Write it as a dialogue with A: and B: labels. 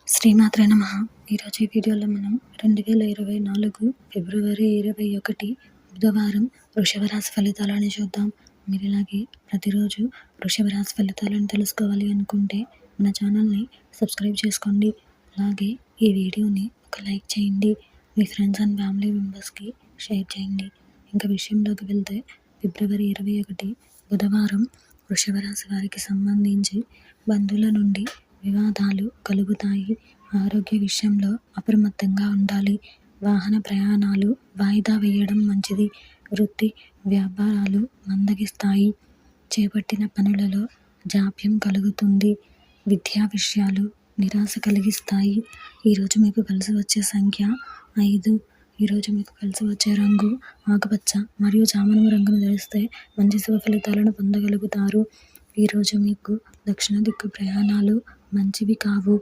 A: శ్రీమాత్రే నమః. ఈరోజు ఈ వీడియోలో మనం 2024 ఫిబ్రవరి 21 బుధవారం వృషభ రాశి ఫలితాలని చూద్దాం. మీరు ఇలాగే ప్రతిరోజు వృషభ రాశి ఫలితాలను తెలుసుకోవాలి అనుకుంటే మన ఛానల్ని సబ్స్క్రైబ్ చేసుకోండి. అలాగే ఈ వీడియోని ఒక లైక్ చేయండి. మీ ఫ్రెండ్స్ అండ్ ఫ్యామిలీ మెంబర్స్కి షేర్ చేయండి. ఇంకా విషయంలోకి వెళ్తే ఫిబ్రవరి 21 బుధవారం వృషభ రాశి వారికి సంబంధించి బంధువుల నుండి వివాదాలు కలుగుతాయి. ఆరోగ్య విషయంలో అప్రమత్తంగా ఉండాలి. వాహన ప్రయాణాలు వాయిదా వేయడం మంచిది. వృత్తి వ్యాపారాలు మందగిస్తాయి. చేపట్టిన పనులలో జాప్యం కలుగుతుంది. విద్యా విషయాలు నిరాశ కలిగిస్తాయి. ఈరోజు మీకు కలిసి వచ్చే సంఖ్య 5. ఈరోజు మీకు కలిసి వచ్చే రంగు ఆకుపచ్చ మరియు జామును రంగును ధరిస్తే మంచి శుభ ఫలితాలను పొందగలుగుతారు. ఈరోజు మీకు దక్షిణ దిక్కు ప్రయాణాలు మంచివి కావు.